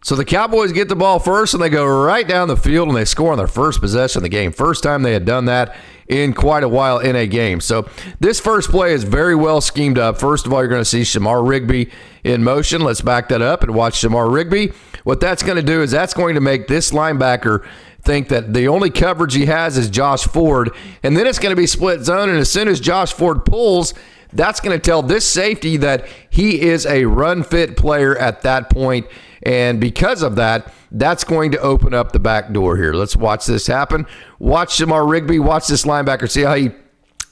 So the Cowboys get the ball first, and they go right down the field, and they score on their first possession of the game. First time they had done that in quite a while in a game. So this first play is very well schemed up. First of all, you're going to see Shamar Rigby in motion. Let's back that up and watch Shamar Rigby. What that's going to do is that's going to make this linebacker think that the only coverage he has is Josh Ford, and then it's going to be split zone, and as soon as Josh Ford pulls, that's going to tell this safety that he is a run-fit player at that point, and because of that, that's going to open up the back door here. Let's watch this happen. Watch Shamar Rigby. Watch this linebacker. See how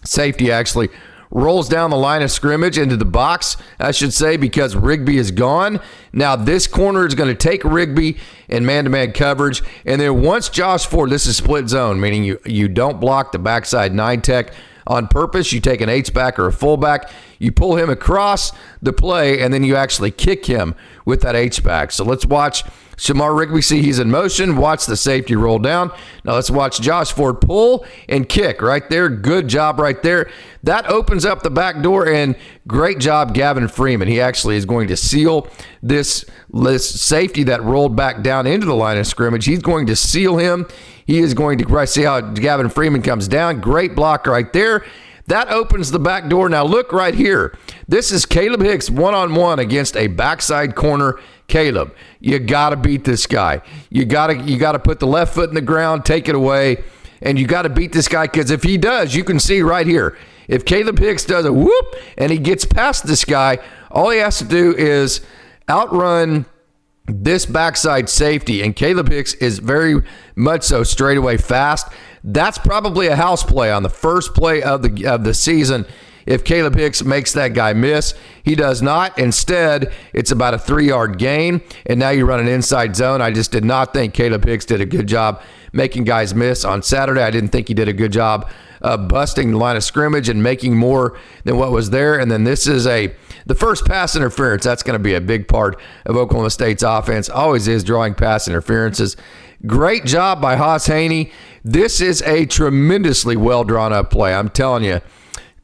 safety actually rolls down the line of scrimmage into the box, I should say, because Rigby is gone. Now this corner is going to take Rigby in man-to-man coverage, and then once Josh Ford, this is split zone, meaning you don't block the backside 9-tech on purpose. You take an H-back or a fullback, you pull him across the play, and then you actually kick him with that H-back. So let's watch Shamar Rigby. See, he's in motion. Watch the safety roll down. Now let's watch Josh Ford pull and kick right there. Good job right there. That opens up the back door, and great job, Gavin Freeman. He actually is going to seal this safety that rolled back down into the line of scrimmage. He's going to seal him. He is going to see how Gavin Freeman comes down. Great block right there. That opens the back door. Now look right here. This is Caleb Hicks one-on-one against a backside corner. Caleb, you got to beat this guy. You got to put the left foot in the ground, take it away, and you got to beat this guy, because if he does, you can see right here, if Caleb Hicks does a whoop and he gets past this guy, all he has to do is outrun this backside safety, and Caleb Hicks is very much so straightaway fast. That's probably a house play on the first play of the season. If Caleb Hicks makes that guy miss, he does not. Instead, it's about a 3-yard gain, and now you run an inside zone. I just did not think Caleb Hicks did a good job making guys miss on Saturday. I didn't think he did a good job of busting the line of scrimmage and making more than what was there. And then this is the first pass interference. That's going to be a big part of Oklahoma State's offense. Always is, drawing pass interferences. Great job by Hejny. This is a tremendously well drawn up play. I'm telling you,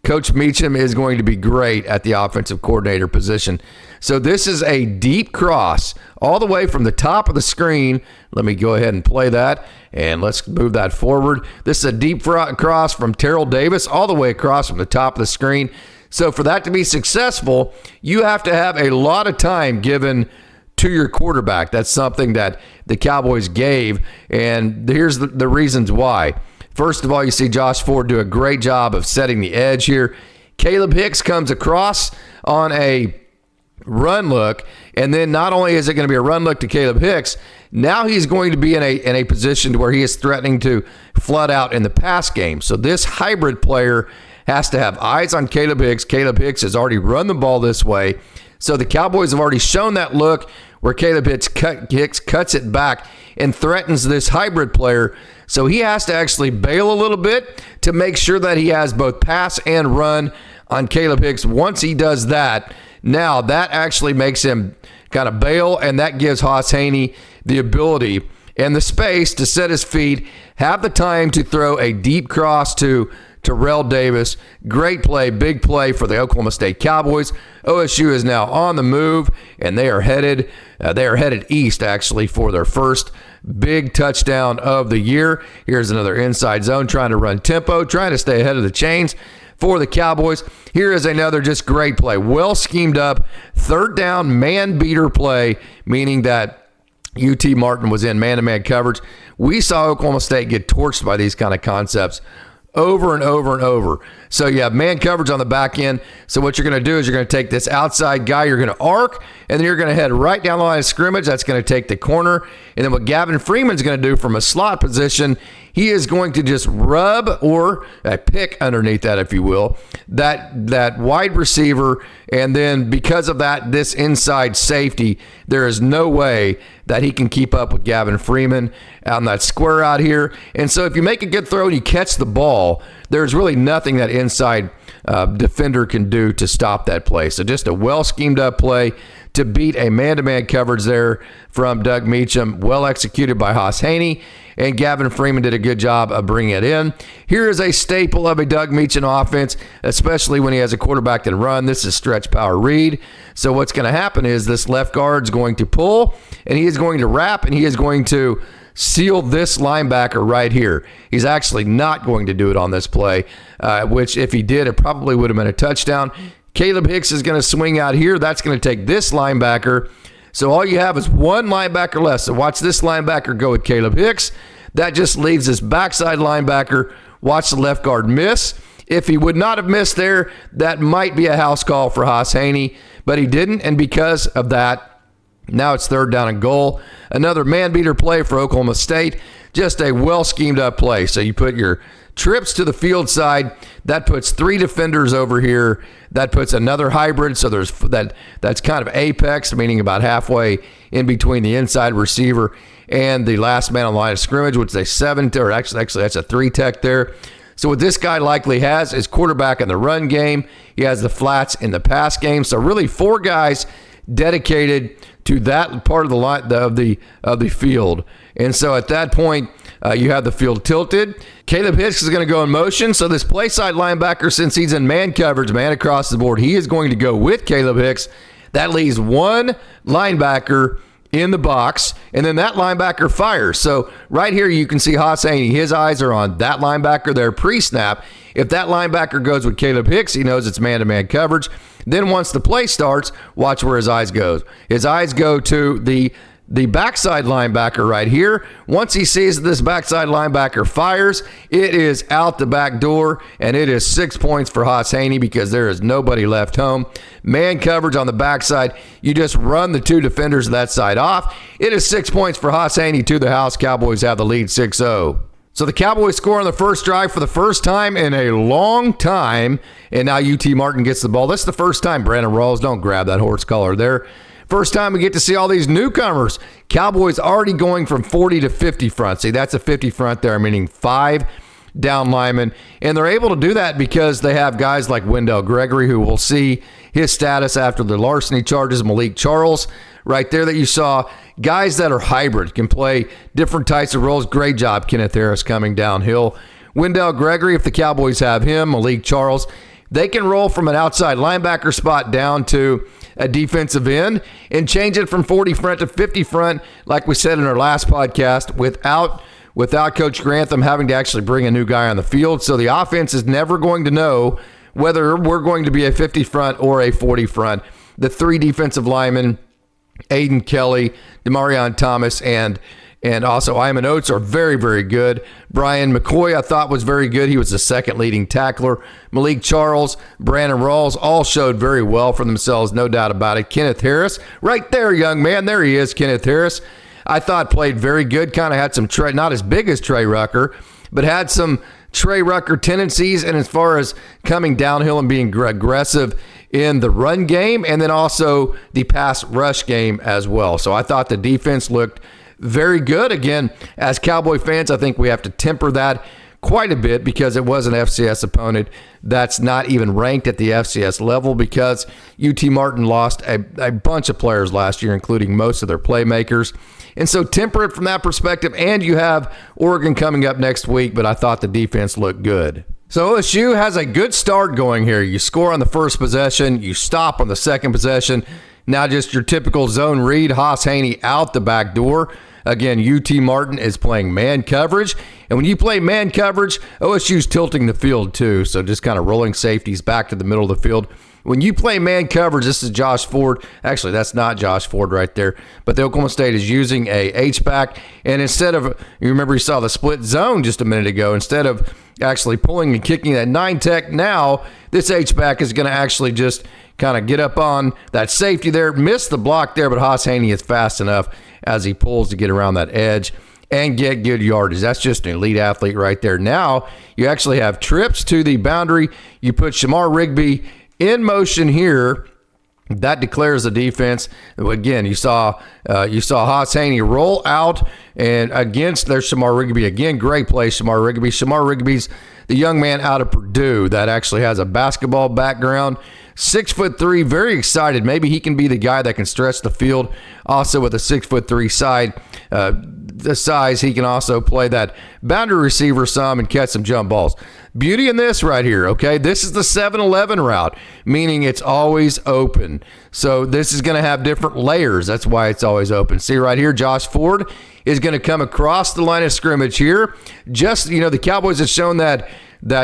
Coach Meacham is going to be great at the offensive coordinator position. So this is a deep cross all the way from the top of the screen. Let me go ahead and play that, and let's move that forward. This is a deep cross from Terrell Davis all the way across from the top of the screen. So for that to be successful, you have to have a lot of time given to your quarterback. That's something that the Cowboys gave, and here's the reasons why. First of all, you see Josh Ford do a great job of setting the edge here. Caleb Hicks comes across on a run look, and then not only is it going to be a run look to Caleb Hicks, now he's going to be in a position to where he is threatening to flood out in the pass game. So this hybrid player has to have eyes on Caleb Hicks. Caleb Hicks has already run the ball this way. So the Cowboys have already shown that look where Caleb Hicks cuts it back and threatens this hybrid player. So he has to actually bail a little bit to make sure that he has both pass and run on Caleb Hicks. Once he does that, now that actually makes him kind of bail, and that gives Hejny the ability and the space to set his feet, have the time to throw a deep cross to Terrell Davis. Great play, big play for the Oklahoma State Cowboys. OSU is now on the move, and they are headed east, actually, for their first big touchdown of the year. Here's another inside zone, trying to run tempo, trying to stay ahead of the chains for the Cowboys. Here is another just great play. Well schemed up, third down man beater play, meaning that UT Martin was in man-to-man coverage. We saw Oklahoma State get torched by these kind of concepts over and over and over. So you have man coverage on the back end. So what you're going to do is you're going to take this outside guy, you're going to arc, and then you're going to head right down the line of scrimmage. That's going to take the corner. And then what Gavin Freeman's going to do from a slot position, he is going to just rub or pick underneath that, if you will, that wide receiver. And then because of that, this inside safety, there is no way that he can keep up with Gavin Freeman on that square out here. And so if you make a good throw and you catch the ball, there's really nothing that inside defender can do to stop that play. So just a well schemed up play to beat a man-to-man coverage there from Doug Meacham, well executed by Hejny. and Gavin Freeman did a good job of bringing it in. Here is a staple of a Doug Meacham offense, especially when he has a quarterback that run. This is stretch power read. So what's going to happen is this left guard's going to pull, and he is going to wrap, and he is going to seal this linebacker right here. He's actually not going to do it on this play, which if he did, it probably would have been a touchdown. Caleb Hicks is going to swing out here. That's going to take this linebacker. So all you have is one linebacker left. So watch this linebacker go with Caleb Hicks. That just leaves this backside linebacker. Watch the left guard miss. If he would not have missed there, that might be a house call for Hejny, but he didn't, and because of that, now it's 3rd down and goal. Another man-beater play for Oklahoma State. Just a well-schemed-up play. So you put your trips to the field side. That puts 3 defenders over here. That puts another hybrid. So there's that's kind of apex, meaning about halfway in between the inside receiver and the last man on the line of scrimmage, which is a 7, or actually that's a 3 tech there. So what this guy likely has is quarterback in the run game. He has the flats in the pass game. So really 4 guys dedicated to that part of the line of the field. And so at that point, you have the field tilted. Caleb Hicks is going to go in motion. So this play side linebacker, since he's in man coverage, man across the board, he is going to go with Caleb Hicks. That leaves one linebacker in the box, and then that linebacker fires. So right here you can see Hejny. His eyes are on that linebacker there pre-snap. If that linebacker goes with Caleb Hicks, he knows it's man-to-man coverage. Then once the play starts, watch where his eyes go. His eyes go to the backside linebacker right here. Once he sees that this backside linebacker fires, it is out the back door, and it is 6 points for Hejny because there is nobody left home. Man coverage on the backside. You just run the 2 defenders of that side off. It is 6 points for Hejny to the house. Cowboys have the lead 6-0. So the Cowboys score on the first drive for the first time in a long time, and now UT Martin gets the ball. That's the first time. Brandon Rawls, don't grab that horse collar there. First time we get to see all these newcomers. Cowboys already going from 40 to 50 front. See, that's a 50 front there, meaning 5 down linemen. And they're able to do that because they have guys like Wendell Gregory, who will see his status after the larceny charges. Malik Charles, right there that you saw. Guys that are hybrid, can play different types of roles. Great job, Kenneth Harris, coming downhill. Wendell Gregory, if the Cowboys have him, Malik Charles, they can roll from an outside linebacker spot down to a defensive end and change it from 40 front to 50 front, like we said in our last podcast, without Coach Grantham having to actually bring a new guy on the field. So the offense is never going to know whether we're going to be a 50 front or a 40 front. The 3 defensive linemen, Aiden Kelly, Demarion Thomas, and also Iman Oates are very, very good. Brian McCoy, I thought, was very good. He was the second leading tackler. Malik Charles, Brandon Rawls all showed very well for themselves, no doubt about it. Kenneth Harris, right there, young man. There he is, Kenneth Harris. I thought played very good. Kind of had some, not as big as Trey Rucker, but had some Trey Rucker tendencies, and as far as coming downhill and being aggressive in the run game, and then also the pass rush game as well. So I thought the defense looked very good. Again, as Cowboy fans, I think we have to temper that quite a bit because it was an FCS opponent that's not even ranked at the FCS level because UT Martin lost a bunch of players last year, including most of their playmakers. And so temper it from that perspective, and you have Oregon coming up next week, but I thought the defense looked good. So OSU has a good start going here. You score on the first possession, you stop on the second possession. Now just your typical zone read, Hejny out the back door. Again, UT Martin is playing man coverage. And when you play man coverage, OSU's tilting the field too. So just kind of rolling safeties back to the middle of the field. When you play man coverage, this is Josh Ford. Actually, that's not Josh Ford right there. But the Oklahoma State is using a H-back. And instead of, you remember you saw the split zone just a minute ago. Instead of actually pulling and kicking that 9-tech, now this H-back is going to actually just kind of get up on that safety there. Missed the block there, but Hejny is fast enough as he pulls to get around that edge and get good yardage. That's just an elite athlete right there. Now you actually have trips to the boundary. You put Shamar Rigby in motion here. That declares the defense. Again, you saw Hejny roll out, and against there's Shamar Rigby. Again, great play, Shamar Rigby. Shamar Rigby's the young man out of Purdue that actually has a basketball background. 6'3", very excited. Maybe he can be the guy that can stretch the field. Also with a 6'3" side, the size, he can also play that boundary receiver some and catch some jump balls. Beauty in this right here, okay? This is the 7-11 route, meaning it's always open. So this is going to have different layers. That's why it's always open. See right here, Josh Ford is going to come across the line of scrimmage here. Just, the Cowboys have shown that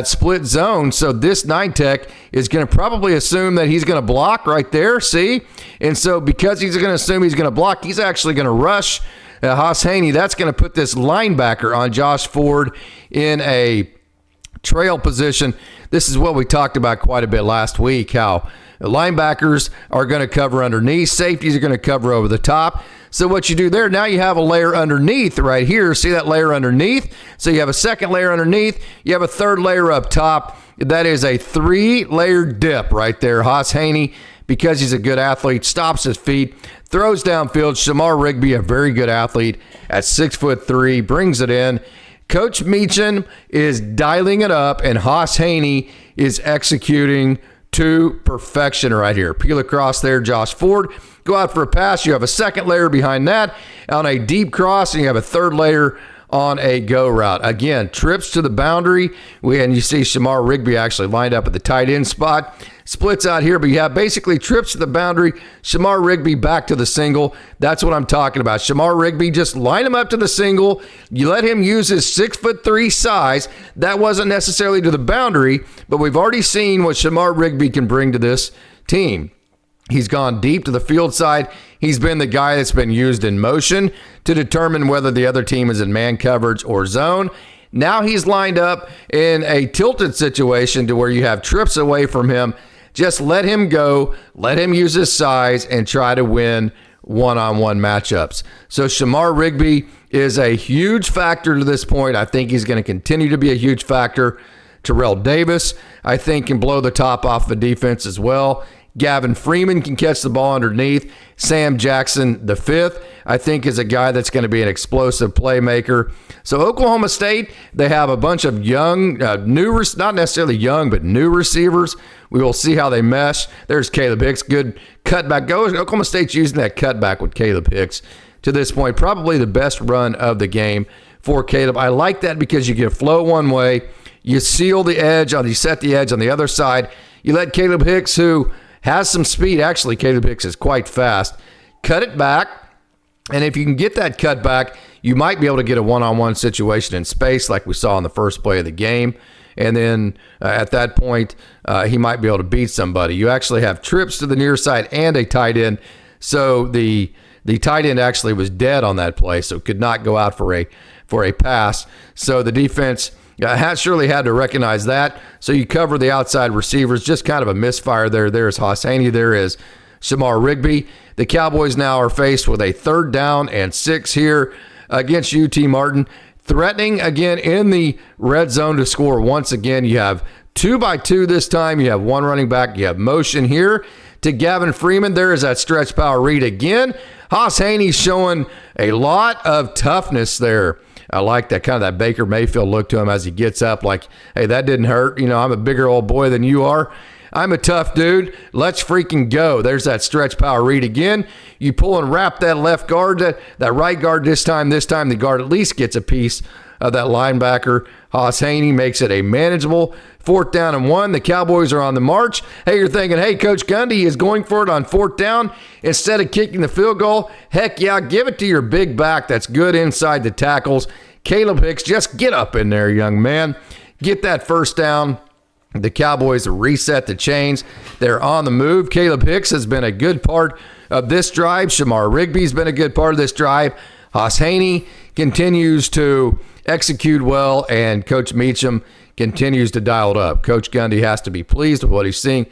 split zone. So this 9-tech is going to probably assume that he's going to block right there, see? And so because he's going to assume he's going to block, he's actually going to rush Hejny. That's going to put this linebacker on Josh Ford in a trail position. This is what we talked about quite a bit last week, how linebackers are going to cover underneath, safeties are going to cover over the top. So what you do there, now you have a layer underneath right here. See that layer underneath? So you have a second layer underneath. You have a third layer up top. That is a 3-layer dip right there. Hejny, because he's a good athlete, stops his feet, throws downfield. Shamar Rigby, a very good athlete at 6'3", brings it in. Coach Meacham is dialing it up, and Hejny is executing to perfection right here. Peel across there, Josh Ford. Go out for a pass. You have a second layer behind that on a deep cross, and you have a third layer on a go route. Again, trips to the boundary. And you see Shamar Rigby actually lined up at the tight end spot. Splits out here, but you have basically trips to the boundary. Shamar Rigby back to the single. That's what I'm talking about. Shamar Rigby, just line him up to the single. You let him use his 6'3" size. That wasn't necessarily to the boundary, but we've already seen what Shamar Rigby can bring to this team. He's gone deep to the field side. He's been the guy that's been used in motion to determine whether the other team is in man coverage or zone. Now he's lined up in a tilted situation to where you have trips away from him. Just let him go, let him use his size, and try to win one-on-one matchups. So Shamar Rigby is a huge factor to this point. I think he's going to continue to be a huge factor. Terrell Davis, I think, can blow the top off the defense as well. Gavin Freeman can catch the ball underneath. Sam Jackson, the fifth, I think is a guy that's going to be an explosive playmaker. So Oklahoma State, they have a bunch of young, not necessarily young, but new receivers. We will see how they mesh. There's Caleb Hicks, good cutback. Oklahoma State's using that cutback with Caleb Hicks to this point. Probably the best run of the game for Caleb. I like that because you get flow one way. You seal the edge, you set the edge on the other side. You let Caleb Hicks, who has some speed. Actually, Caleb Hicks is quite fast. Cut it back, and if you can get that cut back, you might be able to get a one-on-one situation in space like we saw in the first play of the game. And then at that point, he might be able to beat somebody. You actually have trips to the near side and a tight end. So the tight end actually was dead on that play, so could not go out for a pass. So the defense surely had to recognize that. So you cover the outside receivers, just kind of a misfire there. There's Hejny. There is Shamar Rigby. The Cowboys now are faced with a 3rd down and 6 here against UT Martin. Threatening again in the red zone to score once again. You have 2x2 this time. You have one running back. You have motion here to Gavin Freeman. There is that stretch power read again. Hejny showing a lot of toughness there. I like that, kind of that Baker Mayfield look to him as he gets up like, hey, that didn't hurt. I'm a bigger old boy than you are. I'm a tough dude. Let's freaking go. There's that stretch power read again. You pull and wrap that left guard, that right guard this time. This time the guard at least gets a piece of that linebacker. Hejny makes it a manageable 4th down and 1. The Cowboys are on the march. Hey, you're thinking, hey, Coach Gundy is going for it on 4th down instead of kicking the field goal. Heck yeah, give it to your big back that's good inside the tackles. Caleb Hicks, just get up in there, young man. Get that 1st down. The Cowboys reset the chains. They're on the move. Caleb Hicks has been a good part of this drive. Shamar Rigby's been a good part of this drive. Hejny continues to execute well, and Coach Meacham continues to dial it up. Coach Gundy has to be pleased with what he's seeing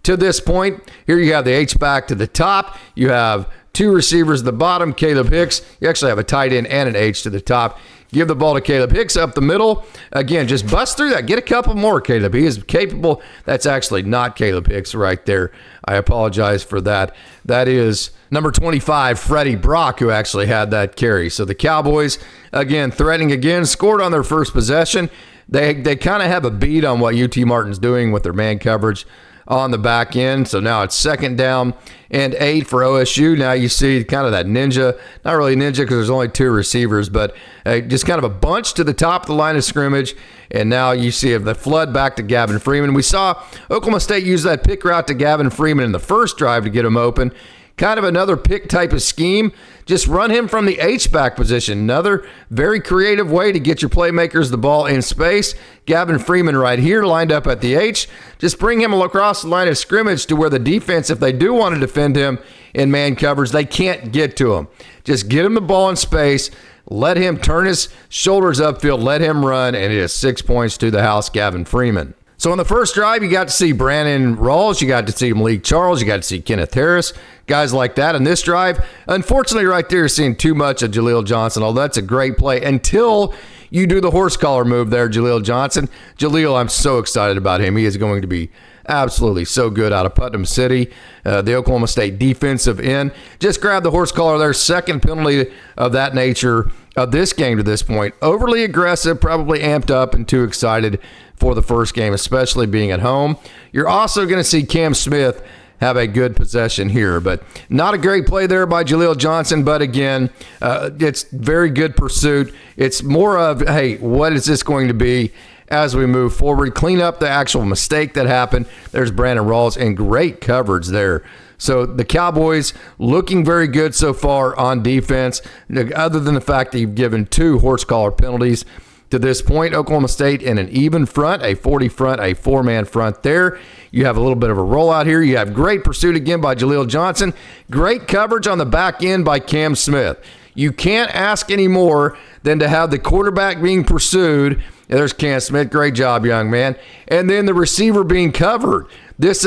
to this point. Here you have the H-back to the top. You have 2 receivers at the bottom. Caleb Hicks. You actually have a tight end and an H to the top. Give the ball to Caleb Hicks up the middle. Again, just bust through that. Get a couple more, Caleb. He is capable. That's actually not Caleb Hicks right there. I apologize for that. That is number 25, Freddie Brock, who actually had that carry. So the Cowboys, again, threatening again, scored on their first possession. They kind of have a beat on what UT Martin's doing with their man coverage on the back end. So now it's 2nd down and 8 for OSU. Now you see kind of that ninja, not really ninja because there's only 2 receivers, but just kind of a bunch to the top of the line of scrimmage. And now you see the flood back to Gavin Freeman. We saw Oklahoma State use that pick route to Gavin Freeman in the first drive to get him open. Kind of another pick type of scheme. Just run him from the H-back position. Another very creative way to get your playmakers the ball in space. Gavin Freeman right here lined up at the H. Just bring him across the line of scrimmage to where the defense, if they do want to defend him in man coverage, they can't get to him. Just get him the ball in space. Let him turn his shoulders upfield. Let him run. And it is 6 points to the house, Gavin Freeman. So on the first drive, you got to see Brandon Rawls, you got to see Malik Charles, you got to see Kenneth Harris, guys like that. In this drive, unfortunately right there, you're seeing too much of Jaleel Johnson, although that's a great play until you do the horse collar move there, Jaleel Johnson. Jaleel, I'm so excited about him. He is going to be absolutely so good out of Putnam City. The Oklahoma State defensive end. Just grab the horse collar there. 2nd penalty of that nature of this game to this point. Overly aggressive, probably amped up and too excited for the first game, especially being at home. You're also going to see Cam Smith have a good possession here, but not a great play there by Jaleel Johnson. But again, it's very good pursuit. It's more of, hey, what is this going to be as we move forward? Clean up the actual mistake that happened. There's Brandon Rawls and great coverage there. So the Cowboys looking very good so far on defense, other than the fact that you've given 2 horse collar penalties to this point. Oklahoma State in an even front, a 40 front, a 4-man front there. You have a little bit of a rollout here. You have great pursuit again by Jaleel Johnson. Great coverage on the back end by Cam Smith. You can't ask any more than to have the quarterback being pursued. There's Cam Smith. Great job, young man. And then the receiver being covered. This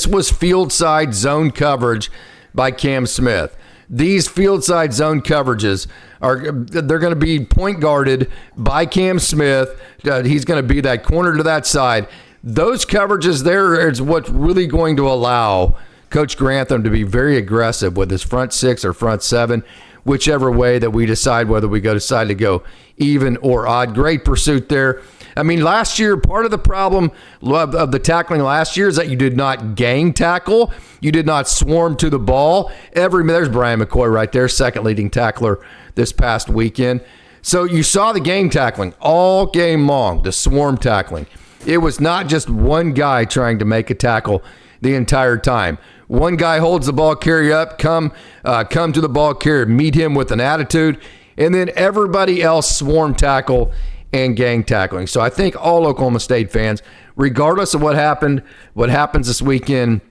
was field side zone coverage by Cam Smith. These field side zone coverages they're going to be point guarded by Cam Smith. He's going to be that corner to that side. Those coverages there is what's really going to allow Coach Grantham to be very aggressive with his front 6 or front 7, whichever way that we decide whether we decide to go even or odd. Great pursuit there. I mean, last year, part of the problem of the tackling last year is that you did not gang tackle. You did not swarm to the ball. There's Brian McCoy right there, 2nd leading tackler this past weekend. So you saw the gang tackling all game long, the swarm tackling. It was not just one guy trying to make a tackle the entire time. One guy holds the ball carrier up, come to the ball carrier, meet him with an attitude, and then everybody else swarm tackle and gang tackling. So I think all Oklahoma State fans, regardless of what happens this weekend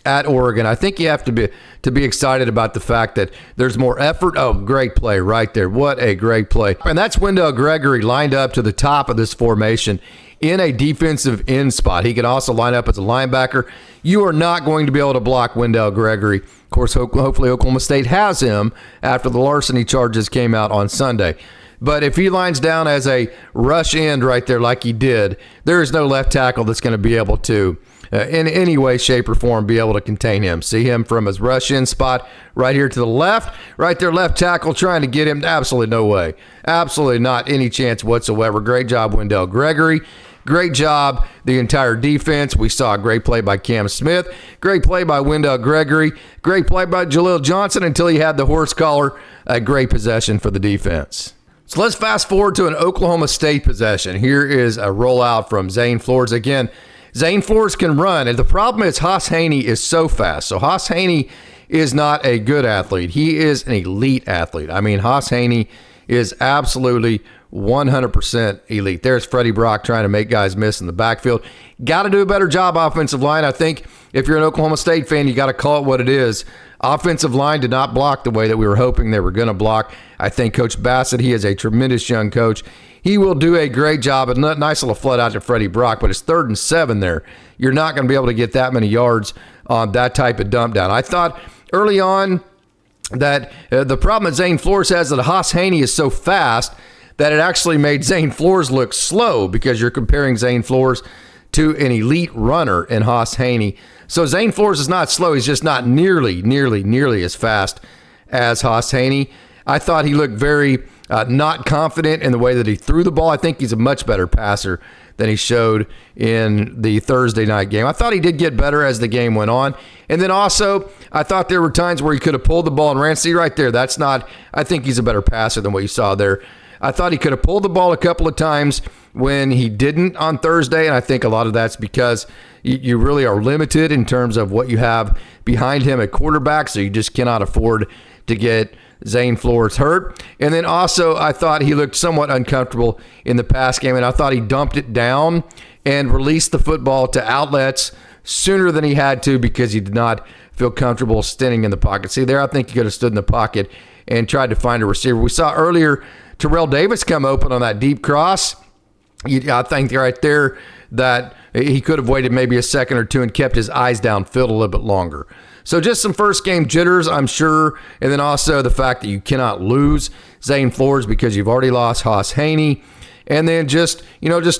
at Oregon, I think you have to be excited about the fact that there's more effort. Oh, great play right there. What a great play. And that's Wendell Gregory lined up to the top of this formation in a defensive end spot. He can also line up as a linebacker. You are not going to be able to block Wendell Gregory. Of course, hopefully Oklahoma State has him after the larceny charges came out on Sunday. But if he lines down as a rush end right there like he did, there is no left tackle that's going to be able to, in any way, shape, or form, be able to contain him. See him from his rush in spot right here to the left. Right there, left tackle trying to get him. Absolutely no way. Absolutely not any chance whatsoever. Great job, Wendell Gregory. Great job, the entire defense. We saw a great play by Cam Smith. Great play by Wendell Gregory. Great play by Jaleel Johnson until he had the horse collar. A great possession for the defense. So let's fast forward to an Oklahoma State possession. Here is a rollout from Zane Flores. Again, Zane Flores can run, and the problem is Haas Hejny is so fast. So Haas Hejny is not a good athlete. He is an elite athlete. I mean, Haas Hejny is absolutely 100% elite. There's Freddie Brock trying to make guys miss in the backfield. Got to do a better job offensive line. I think if you're an Oklahoma State fan, you got to call it what it is. Offensive line did not block the way that we were hoping they were going to block. I think Coach Bassett, he is a tremendous young coach. He will do a great job. A nice little flood out to Freddie Brock, but it's 3rd and 7 there. You're not going to be able to get that many yards on that type of dump down. I thought early on that the problem that Zane Flores has is that Haas Hejny is so fast that it actually made Zane Flores look slow because you're comparing Zane Flores to an elite runner in Haas Hejny. So Zane Flores is not slow. He's just not nearly as fast as Haas Hejny. I thought he looked very not confident in the way that he threw the ball. I think he's a much better passer than he showed in the Thursday night game. I thought he did get better as the game went on. And then also, I thought there were times where he could have pulled the ball and ran. See right there, that's not, I think he's a better passer than what you saw there. I thought he could have pulled the ball a couple of times when he didn't on Thursday, and I think a lot of that's because you really are limited in terms of what you have behind him at quarterback, so you just cannot afford to get Zane Flores hurt. And then also, I thought he looked somewhat uncomfortable in the pass game, and I thought he dumped it down and released the football to outlets sooner than he had to because he did not feel comfortable standing in the pocket. See, there I think he could have stood in the pocket and tried to find a receiver. We saw earlier Terrell Davis come open on that deep cross. I think right there that he could have waited maybe a second or two and kept his eyes downfield a little bit longer. So just some first game jitters, I'm sure. And then also the fact that you cannot lose Zane Flores because you've already lost Hejny. And then just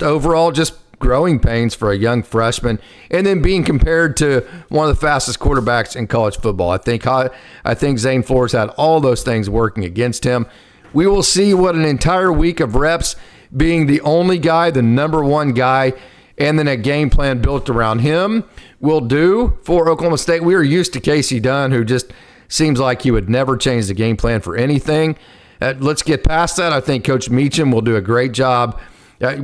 overall, just growing pains for a young freshman. And then being compared to one of the fastest quarterbacks in college football. I think Zane Flores had all those things working against him. We will see what an entire week of reps being the only guy, the number one guy, and then a game plan built around him will do for Oklahoma State. We are used to Casey Dunn, who just seems like he would never change the game plan for anything. Let's get past that. I think Coach Meacham will do a great job. I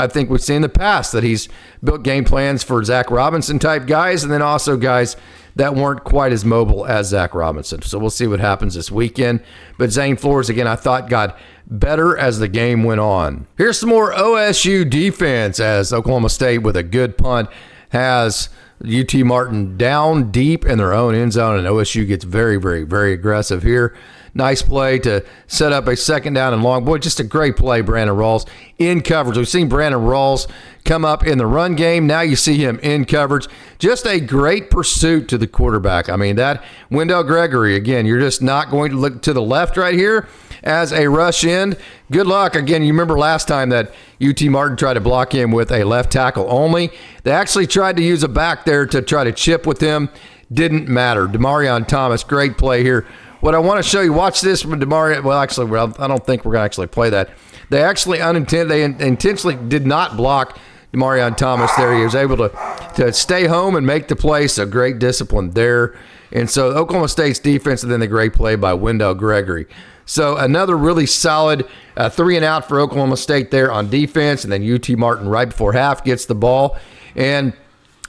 think we've seen in the past that he's built game plans for Zach Robinson type guys, and then also guys that weren't quite as mobile as Zach Robinson. So we'll see what happens this weekend. But Zane Flores, again, I thought got better as the game went on. Here's some more OSU defense as Oklahoma State with a good punt has UT Martin down deep in their own end zone, and OSU gets very, very, very aggressive here. Nice play to set up a second down and long. Boy, just a great play, Brandon Rawls in coverage. We've seen Brandon Rawls come up in the run game. Now you see him in coverage. Just a great pursuit to the quarterback. I mean, that Wendell Gregory, again, you're just not going to look to the left right here as a rush end. Good luck. Again, you remember last time that UT Martin tried to block him with a left tackle only. They actually tried to use a back there to try to chip with him. Didn't matter. Demarion Thomas, great play here. What I want to show you, watch this from Demarion. Well, actually, I don't think we're going to actually play that. They actually intentionally did not block Demarion Thomas there. He was able to stay home and make the play, so great discipline there. And so Oklahoma State's defense, and then the great play by Wendell Gregory. So another really solid 3-and-out for Oklahoma State there on defense, and then UT Martin right before half gets the ball. And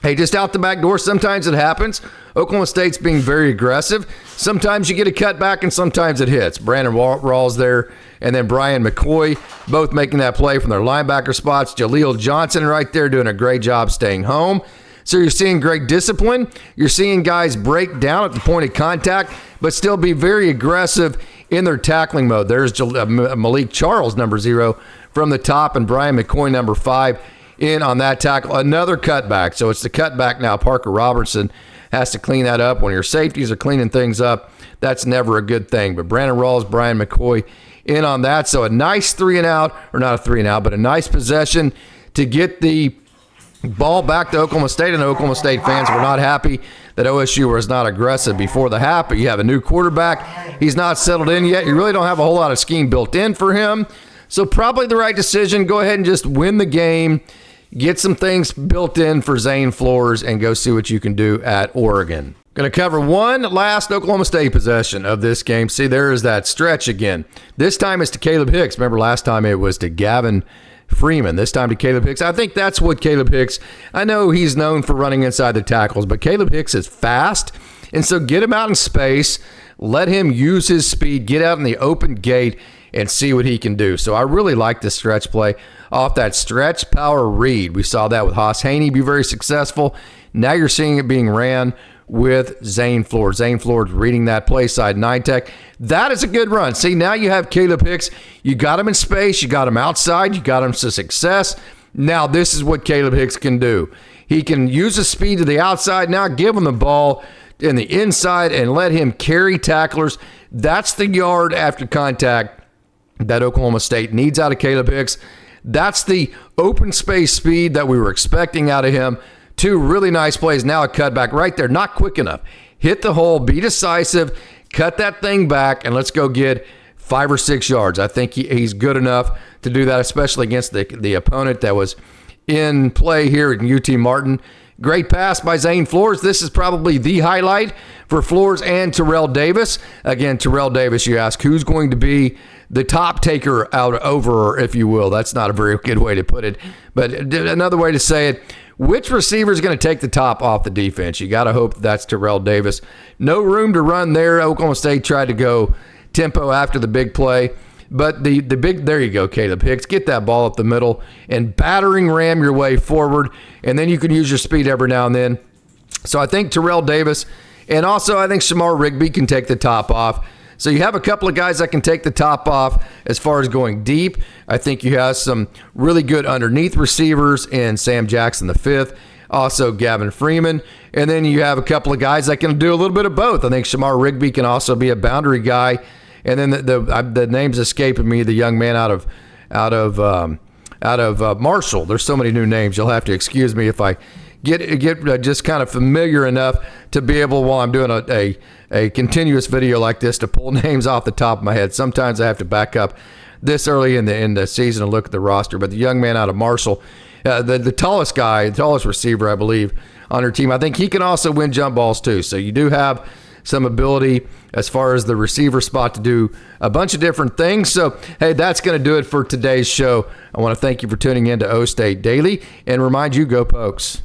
hey, just out the back door, sometimes it happens. Oklahoma State's being very aggressive. Sometimes you get a cutback and sometimes it hits. Brandon Rawls there and then Brian McCoy both making that play from their linebacker spots. Jaleel Johnson right there doing a great job staying home. So you're seeing great discipline. You're seeing guys break down at the point of contact but still be very aggressive in their tackling mode. There's Malik Charles, number 0, from the top, and Brian McCoy, number 5, in on that tackle. Another cutback. So it's the cutback now. Parker Robertson has to clean that up. When your safeties are cleaning things up, that's never a good thing. But Brandon Rawls, Brian McCoy in on that. So a nice 3-and-out, or not a 3-and-out, but a nice possession to get the ball back to Oklahoma State. And Oklahoma State fans were not happy that OSU was not aggressive before the half. But you have a new quarterback. He's not settled in yet. You really don't have a whole lot of scheme built in for him. So probably the right decision. Go ahead and just win the game. Get some things built in for Zane Flores and go see what you can do at Oregon. Going to cover one last Oklahoma State possession of this game. See, there is that stretch again. This time it's to Caleb Hicks. Remember last time it was to Gavin Freeman. This time to Caleb Hicks. I think that's what Caleb Hicks, I know he's known for running inside the tackles, but Caleb Hicks is fast. And so get him out in space. Let him use his speed. Get out in the open gate and see what he can do. So I really like this stretch play off that stretch power read. We saw that with Hejny be very successful. Now you're seeing it being ran with Zane Flores. Zane Flores reading that play side 9 tech. That is a good run. See, now you have Caleb Hicks. You got him in space. You got him outside. You got him to success. Now this is what Caleb Hicks can do. He can use his speed to the outside. Now give him the ball in the inside and let him carry tacklers. That's the yard after contact that Oklahoma State needs out of Caleb Hicks. That's the open space speed that we were expecting out of him. 2 really nice plays. Now a cutback right there. Not quick enough. Hit the hole. Be decisive. Cut that thing back, and let's go get 5 or 6 yards. I think he's good enough to do that, especially against the opponent that was in play here at UT Martin. Great pass by Zane Flores. This is probably the highlight for Flores and Terrell Davis. Again, Terrell Davis, you ask, who's going to be the top taker out over, if you will. That's not a very good way to put it. But another way to say it, which receiver is going to take the top off the defense? You got to hope that's Terrell Davis. No room to run there. Oklahoma State tried to go tempo after the big play. But the big, there you go, Caleb Hicks. Get that ball up the middle and battering ram your way forward, and then you can use your speed every now and then. So I think Terrell Davis, and also I think Shamar Rigby can take the top off. So you have a couple of guys that can take the top off as far as going deep. I think you have some really good underneath receivers in Sam Jackson the fifth, also Gavin Freeman. And then you have a couple of guys that can do a little bit of both. I think Shamar Rigby can also be a boundary guy. And then the name's escaping me, the young man out of Marshall. There's so many new names. You'll have to excuse me if I get just kind of familiar enough to be able, while I'm doing a continuous video like this, to pull names off the top of my head. Sometimes I have to back up this early in the season and look at the roster. But the young man out of Marshall, the tallest guy, the tallest receiver, I believe, on her team, I think he can also win jump balls too. So you do have some ability as far as the receiver spot to do a bunch of different things. So, hey, that's going to do it for today's show. I want to thank you for tuning in to OState Daily and remind you, go Pokes.